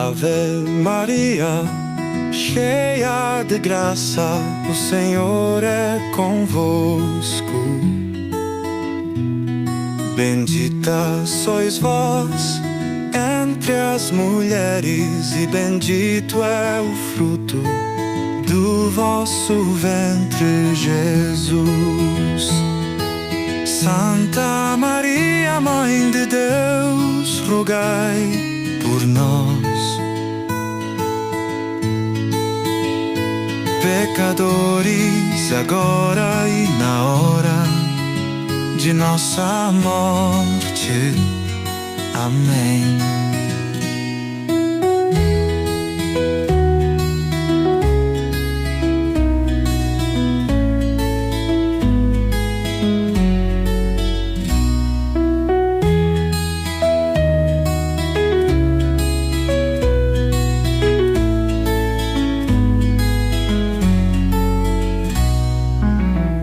Ave Maria, cheia de graça, o Senhor é convosco. Bendita sois vós entre as mulheres, e bendito é o fruto do vosso ventre, Jesus. Santa Maria, Mãe de Deus, rogai por nós, pecadores, agora e na hora de nossa morte. Amém.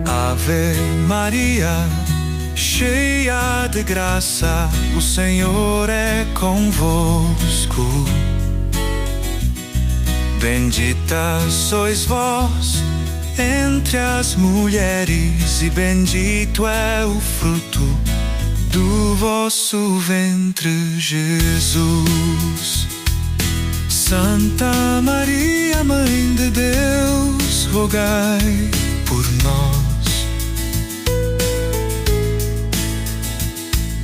Ave Maria, cheia de graça, o Senhor é convosco. Bendita sois vós entre as mulheres, e bendito é o fruto do vosso ventre, Jesus. Santa Maria, Mãe de Deus, rogai por nós,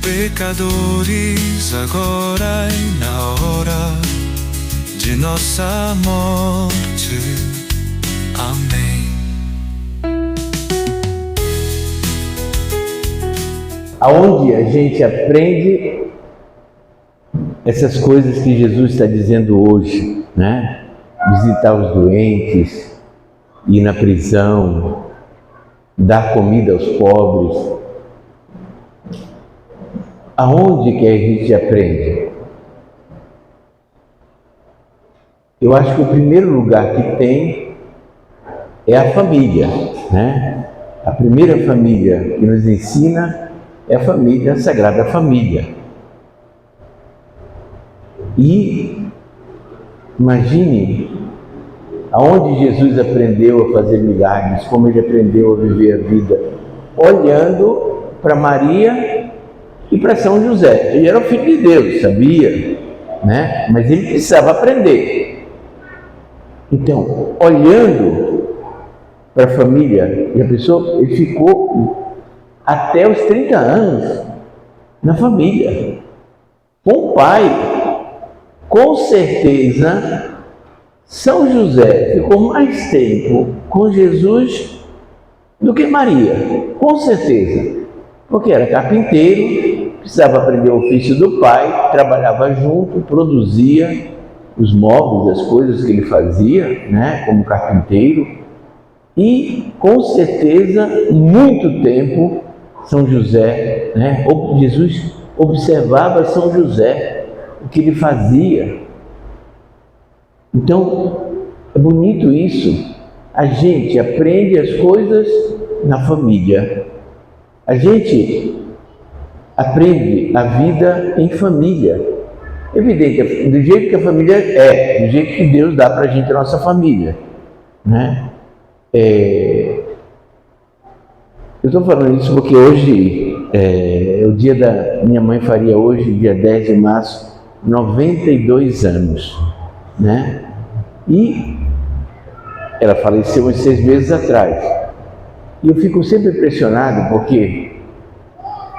pecadores, agora e na hora de nossa morte. Amém. Aonde a gente aprende essas coisas que Jesus está dizendo hoje, né? Visitar os doentes, ir na prisão, dar comida aos pobres. Aonde que a gente aprende? Eu acho que o primeiro lugar que tem é a família, né? A primeira família que nos ensina é a família, a Sagrada Família. E imagine aonde Jesus aprendeu a fazer milagres, como ele aprendeu a viver a vida, olhando para Maria e para São José. Ele era o filho de Deus, sabia, né? Mas ele precisava aprender. Então, olhando para a família, e a pessoa, ele ficou até os 30 anos na família, com o pai. Com certeza, São José ficou mais tempo com Jesus do que Maria, com certeza, porque era carpinteiro, precisava aprender o ofício do pai, trabalhava junto, produzia os móveis, as coisas que ele fazia, né, como carpinteiro, e com certeza, muito tempo, São José, né, Jesus observava São José, o que ele fazia. Então, é bonito isso. A gente aprende as coisas na família. A gente aprende a vida em família. Evidente, do jeito que a família é, do jeito que Deus dá para a gente a nossa família, né? Eu estou falando isso porque hoje é o dia da minha mãe, faria hoje, dia 10 de março, 92 anos, né? E ela faleceu uns 6 meses atrás. E eu fico sempre impressionado porque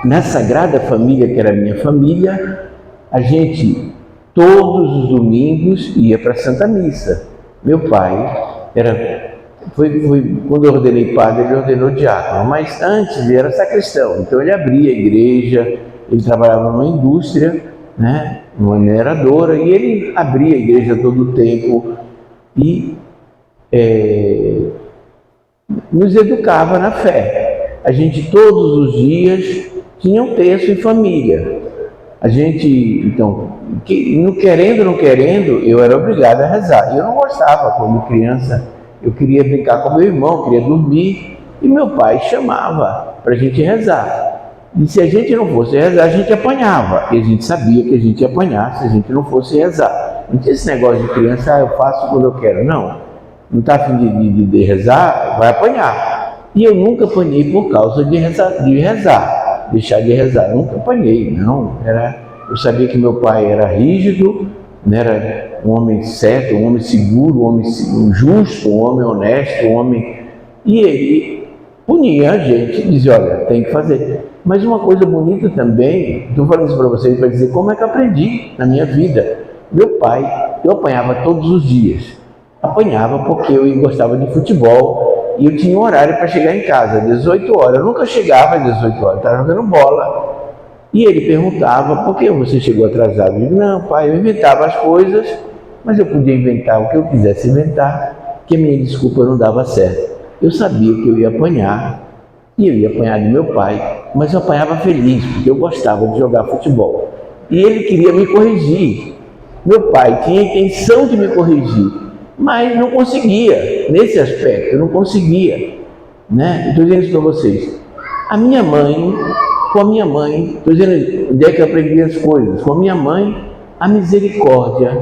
na Sagrada Família, que era a minha família, a gente todos os domingos ia para a Santa Missa. Meu pai foi quando eu ordenei padre, ele ordenou diácono, mas antes ele era sacristão, então ele abria a igreja, ele trabalhava numa indústria, né, numa mineradora, e ele abria a igreja todo o tempo e nos educava na fé. A gente todos os dias tinha um terço em família. A gente, então, querendo ou não querendo, eu era obrigado a rezar. Eu não gostava, quando criança, eu queria brincar com meu irmão, queria dormir, e meu pai chamava para a gente rezar. E se a gente não fosse rezar, a gente apanhava. E a gente sabia que a gente ia apanhar se a gente não fosse rezar. Não tinha esse negócio de criança, eu faço quando eu quero. Não está a fim de rezar, vai apanhar. E eu nunca apanhei por causa de rezar, deixar de rezar. Eu nunca apanhei, não. Eu sabia que meu pai era rígido, né? Era um homem certo, um homem seguro, um homem justo, um homem honesto, um homem... E ele punia a gente e dizia, olha, tem que fazer. Mas uma coisa bonita também, estou falando isso para vocês para dizer como é que eu aprendi na minha vida. Meu pai, eu apanhava todos os dias. Apanhava porque eu gostava de futebol e eu tinha um horário para chegar em casa, 18 horas. Eu nunca chegava às 18 horas, estava jogando bola. E ele perguntava, por que você chegou atrasado? Eu digo, não, pai, eu inventava as coisas, mas eu podia inventar o que eu quisesse inventar, que a minha desculpa não dava certo. Eu sabia que eu ia apanhar, e eu ia apanhar do meu pai, mas eu apanhava feliz, porque eu gostava de jogar futebol. E ele queria me corrigir. Meu pai tinha a intenção de me corrigir, mas não conseguia, nesse aspecto, eu não conseguia. Né? Estou dizendo isso para vocês. Com a minha mãe, estou dizendo onde é que eu aprendi as coisas. Com a minha mãe, a misericórdia,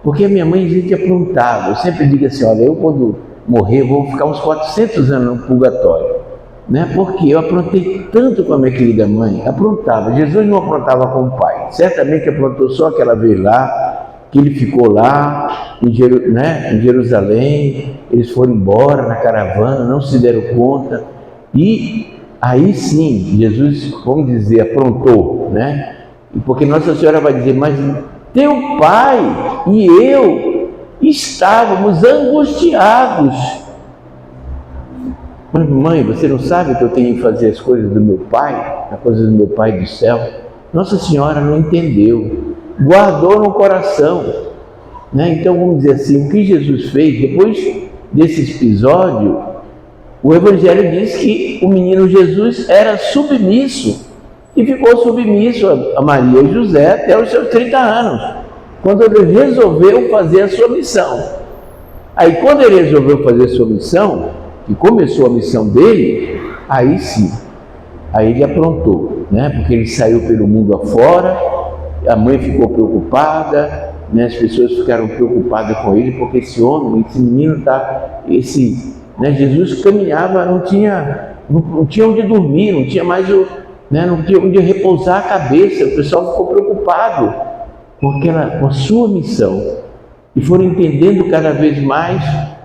porque a minha mãe, a gente aprontava. Eu sempre digo assim, olha, eu quando morrer, vou ficar uns 400 anos no purgatório. Né? Porque eu aprontei tanto com a minha querida mãe, aprontava. Jesus não aprontava com o pai, certamente aprontou só aquela vez lá, que ele ficou lá em Jerusalém, eles foram embora na caravana, não se deram conta, e aí sim, Jesus, vamos dizer, aprontou, né? Porque Nossa Senhora vai dizer, mas teu pai e eu estávamos angustiados. Mas mãe, você não sabe que eu tenho que fazer as coisas do meu pai, as coisas do meu pai do céu? Nossa Senhora não entendeu, guardou no coração, né? Então vamos dizer assim, o que Jesus fez depois desse episódio, o Evangelho diz que o menino Jesus era submisso e ficou submisso a Maria e José até os seus 30 anos, quando ele resolveu fazer a sua missão. Aí quando ele resolveu fazer a sua missão, e começou a missão dele, aí sim, aí ele aprontou, né? Porque ele saiu pelo mundo afora, a mãe ficou preocupada, né? As pessoas ficaram preocupadas com ele, porque esse homem, esse menino Jesus caminhava, não tinha onde dormir, não tinha mais não tinha onde repousar a cabeça. O pessoal ficou preocupado com a sua missão e foram entendendo cada vez mais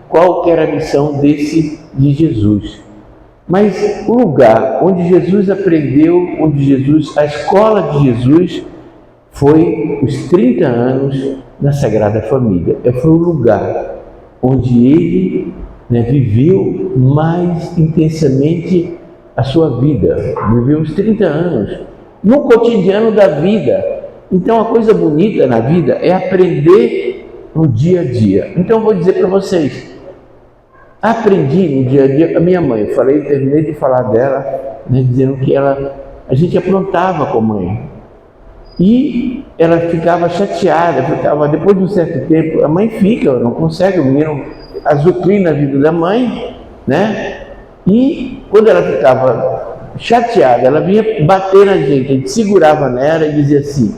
qual que era a missão de Jesus. Mas o lugar onde Jesus aprendeu, a escola de Jesus, foi os 30 anos na Sagrada Família. Foi o lugar onde ele viveu mais intensamente a sua vida. Viveu os 30 anos no cotidiano da vida. Então a coisa bonita na vida é aprender no dia a dia. Então eu vou dizer para vocês, aprendi no dia a dia. A minha mãe, terminei de falar dela, dizendo que a gente aprontava com a mãe. E ela ficava chateada, depois de um certo tempo, a mãe não consegue, o menino azucrina a vida da mãe, né? E quando ela ficava chateada, ela vinha bater na gente, a gente segurava nela e dizia assim,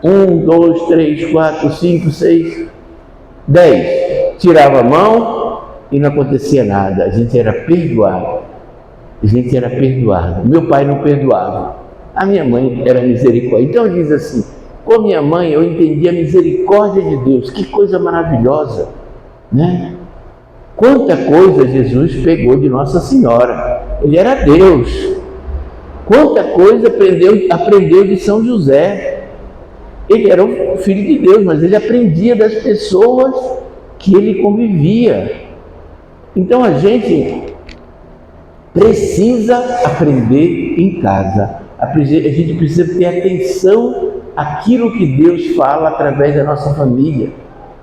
1, 2, 3, 4, 5, 6, 10, tirava a mão e não acontecia nada, a gente era perdoado, meu pai não perdoava, a minha mãe era misericórdia. Então diz assim, com minha mãe eu entendi a misericórdia de Deus, que coisa maravilhosa, né? Quanta coisa Jesus pegou de Nossa Senhora, ele era Deus. Quanta coisa aprendeu de São José. Ele era o filho de Deus, mas ele aprendia das pessoas que ele convivia. Então a gente precisa aprender em casa. A gente precisa ter atenção àquilo que Deus fala através da nossa família,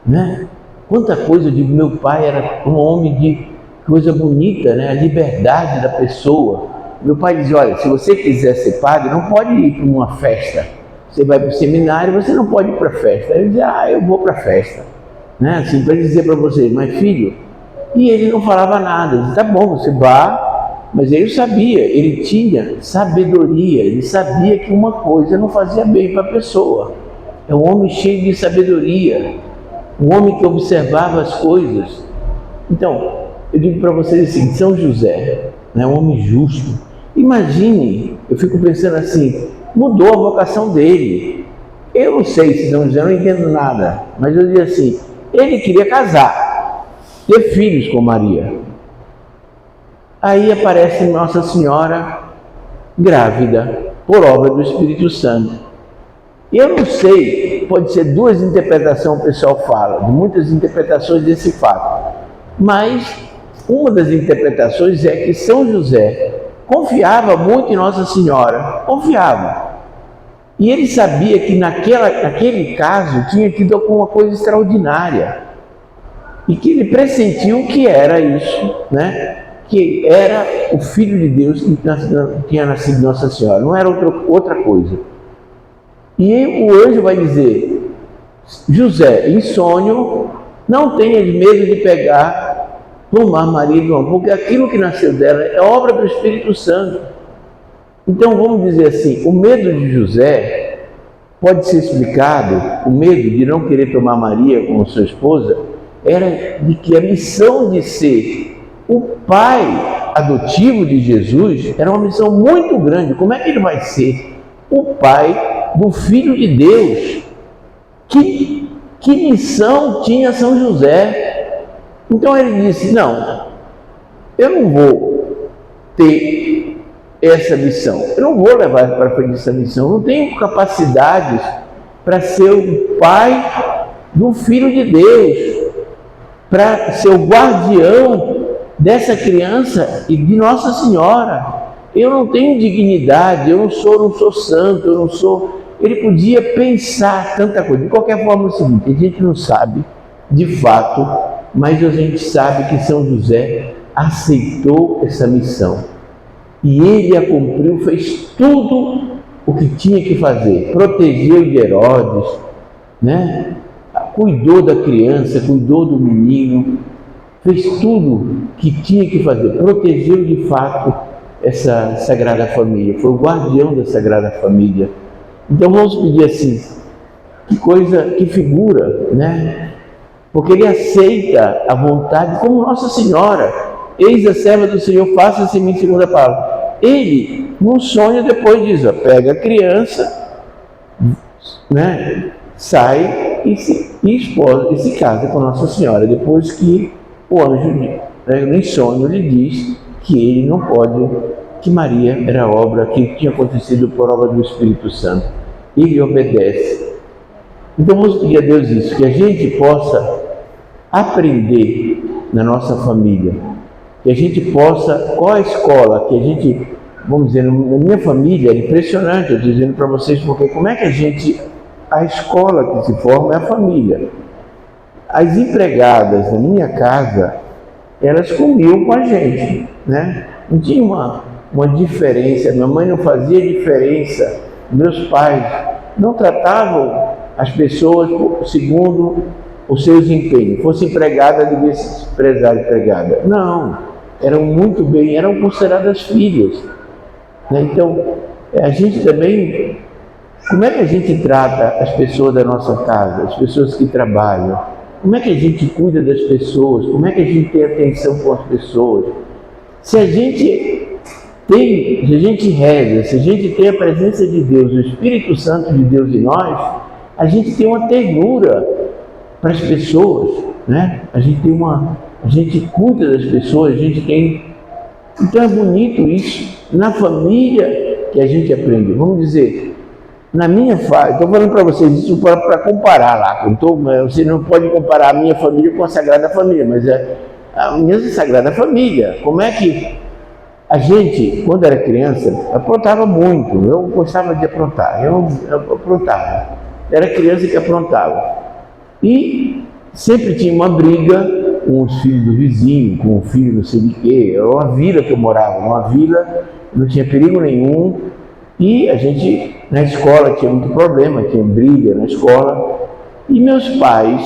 né? Quanta coisa, eu digo, meu pai era um homem de coisa bonita, né? A liberdade da pessoa. Meu pai dizia, olha, se você quiser ser padre, não pode ir para uma festa. Você vai para o seminário, você não pode ir para a festa. Ele dizia, eu vou para a festa. Né? Assim, para dizer para vocês, mas filho, e ele não falava nada. Ele dizia, tá bom, você vá, mas ele sabia, ele tinha sabedoria, ele sabia que uma coisa não fazia bem para a pessoa. É um homem cheio de sabedoria. um homem que observava as coisas. Então, eu digo para vocês assim, São José, né, um homem justo. Imagine, eu fico pensando assim, mudou a vocação dele. Eu não sei se São José, eu não entendo nada, mas eu digo assim, ele queria casar, ter filhos com Maria. Aí aparece Nossa Senhora grávida, por obra do Espírito Santo. E eu não sei, pode ser duas interpretações, o pessoal fala, de muitas interpretações desse fato. Mas uma das interpretações é que São José confiava muito em Nossa Senhora, confiava. E ele sabia que naquele caso tinha tido alguma coisa extraordinária. E que ele pressentiu que era isso, né? Que era o Filho de Deus que tinha nascido Nossa Senhora, não era outra coisa. E o anjo vai dizer, José, em sonho, não tenha medo de tomar Maria de uma, porque aquilo que nasceu dela é obra do Espírito Santo. Então vamos dizer assim, o medo de José pode ser explicado, o medo de não querer tomar Maria como sua esposa, era de que a missão de ser o pai adotivo de Jesus era uma missão muito grande. Como é que ele vai ser o pai do Filho de Deus? Que missão tinha São José? Então ele disse, não, eu não vou ter essa missão, eu não vou levar para frente essa missão, eu não tenho capacidades para ser o pai do Filho de Deus, para ser o guardião dessa criança e de Nossa Senhora. Eu não tenho dignidade, eu não sou santo, eu não sou... Ele podia pensar tanta coisa. De qualquer forma, é o seguinte, a gente não sabe de fato, mas a gente sabe que São José aceitou essa missão. E ele a cumpriu, fez tudo o que tinha que fazer. Protegeu de Herodes, né? Cuidou da criança, cuidou do menino, fez tudo que tinha que fazer. Protegeu de fato essa Sagrada Família, foi o guardião da Sagrada Família. Então vamos pedir assim, que coisa, que figura, né? Porque ele aceita a vontade como Nossa Senhora. Eis a serva do Senhor, faça-se em mim segundo a palavra. Ele, num sonho, depois diz, ó, pega a criança, né? Sai e se casa com Nossa Senhora, depois que o anjo, né, em sonho, lhe diz que ele não pode, que Maria era obra, que tinha acontecido por obra do Espírito Santo. Ele obedece. Então vamos pedir a Deus isso, que a gente possa aprender na nossa família, que a gente possa, qual a escola, que a gente, vamos dizer, na minha família, é impressionante, eu estou dizendo para vocês, porque como é que a escola que se forma é a família. As empregadas na minha casa, elas comiam com a gente, né? Não tinha uma diferença, minha mãe não fazia diferença, meus pais não tratavam as pessoas segundo o seu desempenho. Fosse empregada, devia se prezar empregada. Não, eram muito bem, eram consideradas filhas, né? Então, a gente também, como é que a gente trata as pessoas da nossa casa, as pessoas que trabalham? Como é que a gente cuida das pessoas? Como é que a gente tem atenção com as pessoas? Se a gente reza, se a gente tem a presença de Deus, o Espírito Santo de Deus em nós, a gente tem uma ternura para as pessoas, né? A gente cuida das pessoas, a gente tem... Então é bonito isso, na família que a gente aprende. Vamos dizer, na minha família, estou falando para vocês isso para comparar lá, você não pode comparar a minha família com a Sagrada Família, mas é a minha Sagrada Família. Como é que a gente, quando era criança, aprontava muito, eu gostava de aprontar, eu aprontava, era criança que aprontava. E sempre tinha uma briga com os filhos do vizinho, com o filho não sei de quê. Era uma vila que eu morava, uma vila, não tinha perigo nenhum. E a gente, na escola, tinha muito problema, tinha briga na escola. E meus pais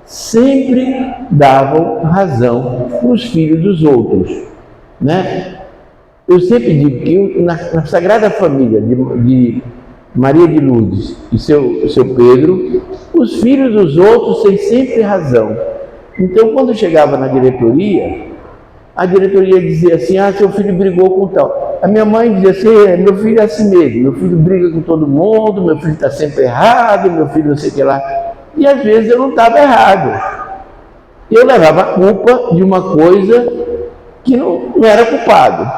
sempre davam razão para os filhos dos outros, né? Eu sempre digo que na Sagrada Família Maria de Lourdes e seu Pedro, os filhos dos outros têm sempre razão. Então, quando chegava na diretoria, a diretoria dizia assim: ah, seu filho brigou com tal. A minha mãe dizia assim: meu filho é assim mesmo, meu filho briga com todo mundo, meu filho está sempre errado, meu filho não sei o que lá. E às vezes eu não estava errado. Eu levava a culpa de uma coisa que não era culpado.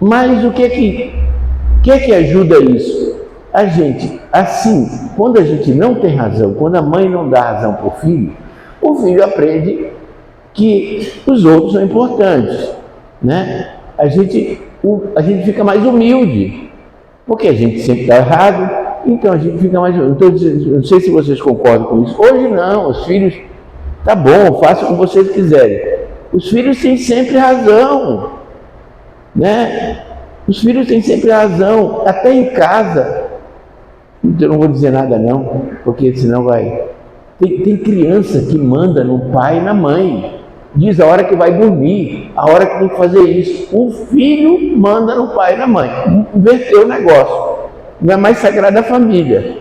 Mas o que é que ajuda isso? A gente, assim, quando a gente não tem razão, quando a mãe não dá razão para o filho aprende que os outros são importantes, né? A gente fica mais humilde, porque a gente sempre está errado, então a gente fica mais humilde. Não sei se vocês concordam com isso. Hoje não, os filhos, tá bom, façam como vocês quiserem. Os filhos têm sempre razão, né? Os filhos têm sempre razão, até em casa. Eu não vou dizer nada não, porque senão vai... Tem criança que manda no pai e na mãe. Diz a hora que vai dormir, a hora que tem que fazer isso. O filho manda no pai e na mãe. Inverteu o negócio. Não é mais sagrada a família,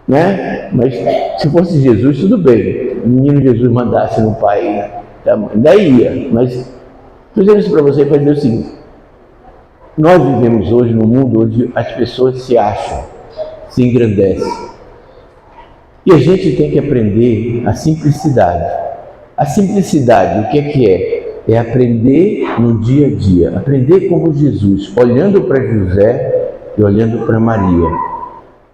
né? Mas se fosse Jesus, tudo bem. O menino Jesus mandasse no pai e na mãe, daí ia. Mas estou dizendo isso para você para dizer o seguinte: nós vivemos hoje num mundo onde as pessoas se acham, se engrandecem. E a gente tem que aprender a simplicidade. A simplicidade, o que é? É aprender no dia a dia, aprender como Jesus, olhando para José e olhando para Maria.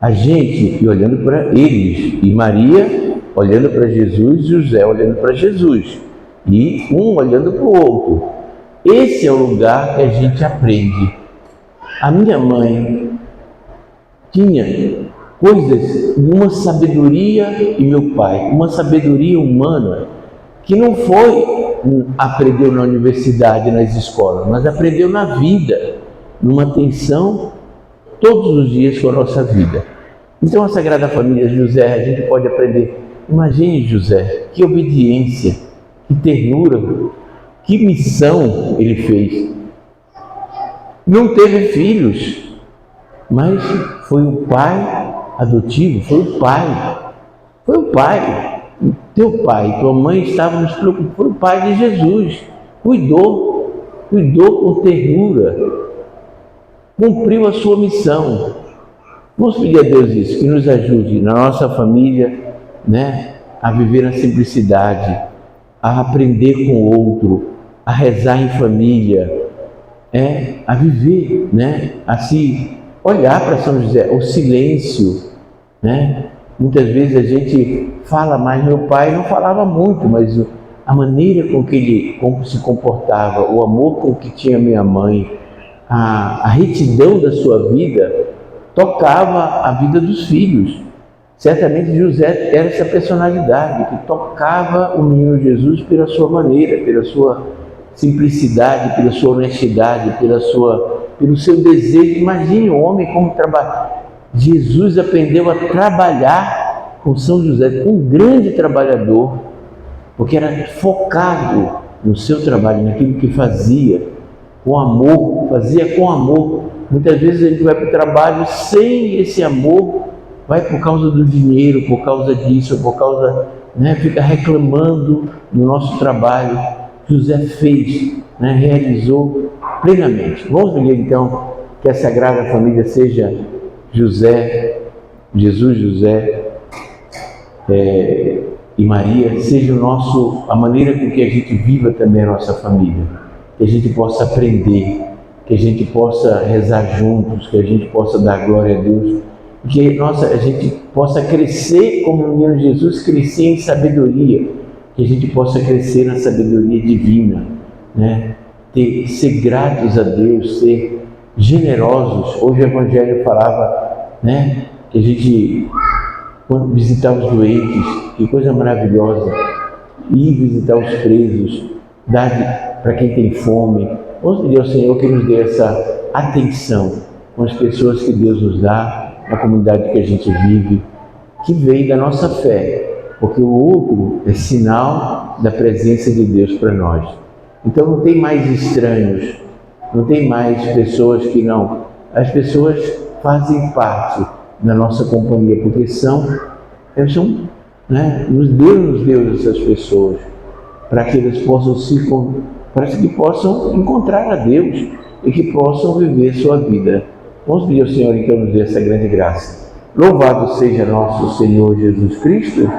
A gente, e olhando para eles, e Maria olhando para Jesus, José olhando para Jesus, e um olhando para o outro. Esse é o lugar que a gente aprende. A minha mãe tinha coisas, uma sabedoria, e meu pai, uma sabedoria humana, que não aprendeu na universidade, nas escolas, mas aprendeu na vida, numa atenção todos os dias com a nossa vida. Então a Sagrada Família de José, a gente pode aprender. Imagine José, que obediência, que ternura, que missão ele fez. Não teve filhos, mas foi o pai adotivo, foi o pai. Teu pai, tua mãe estavam nos preocupando, foi o pai de Jesus, cuidou com ternura, cumpriu a sua missão. Vamos pedir a Deus isso, que nos ajude na nossa família, né, a viver na simplicidade, a aprender com o outro, a rezar em família, a viver, né, a se olhar para São José, o silêncio, né? Muitas vezes a gente fala mais. Meu pai não falava muito, mas a maneira com que ele se comportava, o amor com que tinha minha mãe, a retidão da sua vida, tocava a vida dos filhos. Certamente José era essa personalidade que tocava o menino Jesus pela sua maneira, pela sua simplicidade, pela sua honestidade, pelo seu desejo. Imagine o homem como trabalha. Jesus aprendeu a trabalhar com São José, um grande trabalhador, porque era focado no seu trabalho, naquilo que fazia, com amor, fazia com amor. Muitas vezes a gente vai para o trabalho sem esse amor, vai por causa do dinheiro, por causa disso, por causa, né, fica reclamando no nosso trabalho. José fez, né, realizou plenamente. Vamos ver então que a Sagrada Família seja José, Jesus, José e Maria, seja a maneira com que a gente viva também a nossa família, que a gente possa aprender, que a gente possa rezar juntos, que a gente possa dar glória a Deus, que a gente possa crescer como o menino Jesus crescia em sabedoria, que a gente possa crescer na sabedoria divina, né? Ser gratos a Deus, ser generosos. Hoje o Evangelho falava, né, que a gente, quando visitar os doentes, que coisa maravilhosa, ir visitar os presos, dar para quem tem fome. Vamos pedir ao Senhor que nos dê essa atenção com as pessoas que Deus nos dá, na comunidade que a gente vive, que vem da nossa fé, porque o outro é sinal da presença de Deus para nós. Então não tem mais estranhos, não tem mais pessoas que não. As pessoas fazem parte da nossa companhia, porque Deus nos deu essas pessoas, para que eles possam encontrar a Deus e que possam viver sua vida. Vamos pedir ao Senhor então nos dê essa grande graça. Louvado seja nosso Senhor Jesus Cristo.